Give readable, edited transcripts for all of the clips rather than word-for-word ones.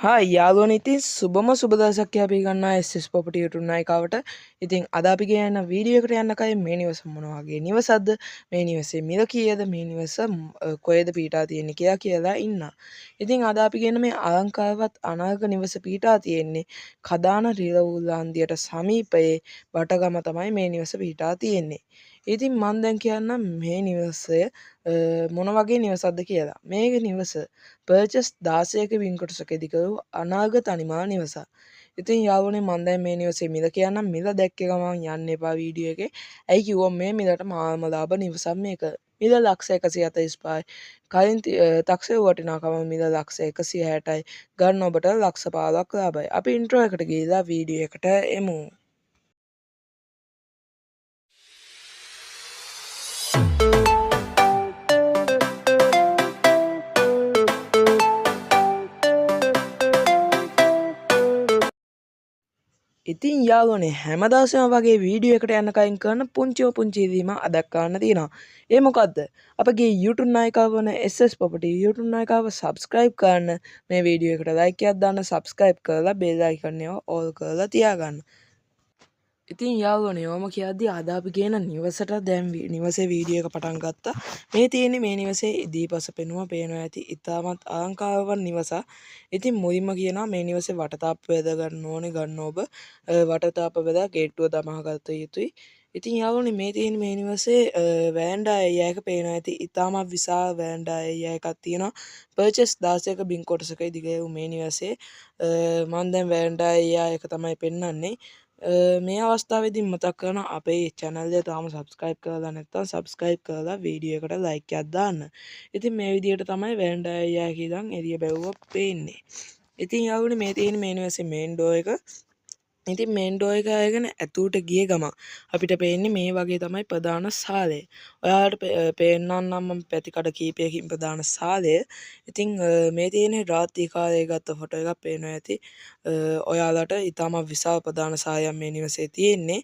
Hi යාළුවනේ ඉතින් සුබම සුබ දවසක් කියලා අපි ගන්නවා SS property YouTube නායිකාවට. ඉතින් අද අපි ගෙන වීඩියෝ එකට යන්න කලින් මේ නිවස මොන වගේ නිවසක්ද, මේ නිවසේ මිල කීයද, මේ නිවස කොහෙද පිහිටා තියෙන්නේ කියලා ඉන්නවා. ඉතින් අද අපි ගෙන මේ අලංකාරවත් අනාග නිවස පිහිටා තියෙන්නේ කදාන රිලවුල්ලාන්දියට සමීපයේ වටගම තමයි මේ නිවස පිහිටා තියෙන්නේ. ඉතින් මම දැන් කියන්නම් මේ නිවසය මොන වගේ නිවසක්ද කියලා. මේ නිවස පර්චස් 16ක වින්කොටසකදී කරු අනාග තනිමාල් නිවසක්. ඉතින් යාළුවනේ මම දැන් මේ නිවසේ මිල කියන්නම්. මිල දැක්ක ගමන් යන්න එපා වීඩියෝ එකේ. ඇයි කිව්වොත් මේ මිලට මාම ලාභ නිවසක් මේක. මිල ලක්ෂ 145යි. කලින් තක්සේරු වටිනාකම මිල ලක්ෂ 160යි. ගන්න ඔබට ලක්ෂ 15ක් ලාභයි. අපි ඉන්ට්‍රෝ එකට ගිහිල්ලා වීඩියෝ එකට එමු. ඉතින් යාළුවනේ හැමදාසම වගේ වීඩියෝ එකට යන්න කලින් කරන පුංචි ඉල්ලීම අදක් කරන්න තියෙනවා. ඒ මොකද්ද? අපගේ YouTube නායිකාව වන SS Property YouTube නායිකාව subscribe කරන්න, මේ වීඩියෝ එකට like එකක් දාන්න, subscribe කරලා bell icon එක all කරලා තියාගන්න. ඉතින් යාළුවනේ ඔම කියද්දි අද අපි කියන නිවසට දැන් නිවසේ වීඩියෝ එක පටන් ගත්තා. මේ තියෙන්නේ මේ නිවසේ ඉදීපස පෙනුම පේනවා ඇති ඉතාමත් අලංකාරවත් නිවසක්. ඉතින් මුලින්ම කියනවා මේ නිවසේ වටතාප්ප වැද ගන්න ඕනේ ගන්න ඔබ වටතාප්ප වැදලා ගේට්ටුව දමා ගත යුතුයි. ඉතින් යාළුවනේ මේ තියෙන මේ නිවසේ වෑන්ඩා ඒරියා එක පේනවා ඇති ඉතාමත් විශාල වෑන්ඩා ඒරියා එකක් තියෙනවා. පර්චස් 16ක බින් කොටසක ඉදිරියේ මේ නිවසේ මම දැන් වෑන්ඩා ඒරියා එක තමයි පෙන්වන්නේ. මේ අවස්ථාවේදී මතක් කරනවා අපේ channel එක තාම subscribe කරලා නැත්නම් subscribe කරලා වීඩියෝ එකට like එකක් දාන්න. ඉතින් මේ විදිහට තමයි වෑන්ඩා ඒරියා එකේ ඉඳන් එළිය බැලුවොත් පේන්නේ. ඉතින් යාළුවනේ මේ තියෙන මේ නිවසේ main door එක. ඉතින් මේන් ඩෝර් එක අරගෙන ඇතුළට ගිය ගමන් අපිට පේන්නේ මේ වගේ තමයි ප්‍රධාන සාලය. ඔයාලට පේන්නම් මම පැතිකඩ කීපයකින් ප්‍රධාන සාලය. ඉතින් මේ තියෙන්නේ රාත්‍රී කාලයේ ගත්ත ෆොටෝ එකක් පේනවා ඇති. ඔයාලට ඉතාමත් විශාල ප්‍රධාන සාලයක් මේ නිවසේ තියෙන්නේ.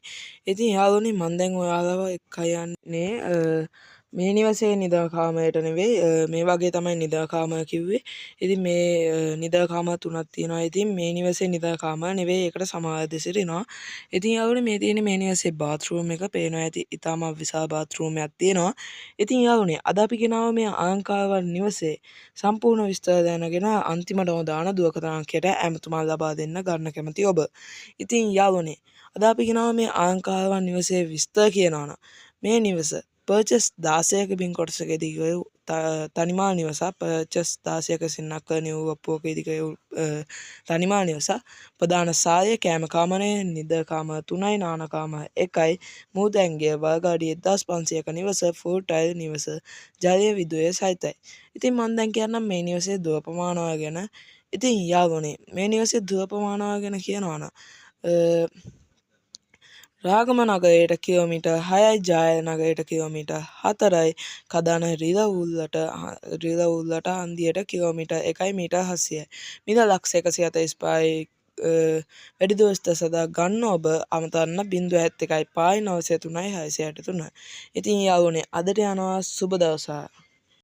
ඉතින් යාළුවනේ මම දැන් ඔයාලව එක්කයි යන්නේ මේ නිවසේ නිදා කාමරයට නෙවෙයි මේ වගේ තමයි නිදා කාමර කිව්වේ. ඉතින් මේ නිදා කාමර තුනක් තියෙනවා. ඉතින් මේ නිවසේ නිදා කාමර නෙවෙයි ඒකට සමාන දෙසිරිනවා. ඉතින් යාළුවනේ මේ තියෙන්නේ මේ නිවසේ බාත්රූම් එක පේනවා ඇති. ඉතාමත් විශාල බාත්රූම් එකක් තියෙනවා. ඉතින් යාළුවනේ අද අපි ගෙනාව මේ අලංකාරවත් නිවසේ සම්පූර්ණ විස්තර දැනගෙන අන්තිමටම දාන දුරකථන ඇමතුමක් ලබා දෙන්න ගන්න කැමති ඔබ. ඉතින් යාළුවනේ අද අපි ගෙනාව මේ අලංකාරවත් නිවසේ විස්තර කියනවා නම් මේ නිවස පර්චස් 16ක බින් කොටසකදී තනිමාල් නිවසක්. පර්චස් 16ක සින්නක් නිව් අප්පුවකදී තනිමාල් නිවසක්. ප්‍රධාන සාලය කෑම කාමරය නිදා කාමර 3යි නාන කාමර 1යි මූදැංගිය වර්ගාඩිය 1500ක නිවස ෆුල් ටයිල් නිවස ජලය විදුලිය සහිතයි. ඉතින් මම දැන් කියන්නම් මේ නිවසේ දුර ප්‍රමාණය ගැන. ඉතින් යාළුවනේ මේ නිවසේ දුර ප්‍රමාණය ගැන කියනවා නම් රාගම නගරයට කිලෝමීටර් 6යි ජාය නගරයට කිලෝමීටර් 4යි කදාන රිලවුල්ලට හන්දියට කිලෝමීටර් 1යි මීටර් 700යි මිල ලක්ෂ 145යි වැඩිදුර විස්තර සඳහා ගන්න ඔබ අමතන්න 071 5 903 663. ඉතින් යාළුවනේ අදට යනවා සුබ දවසක්.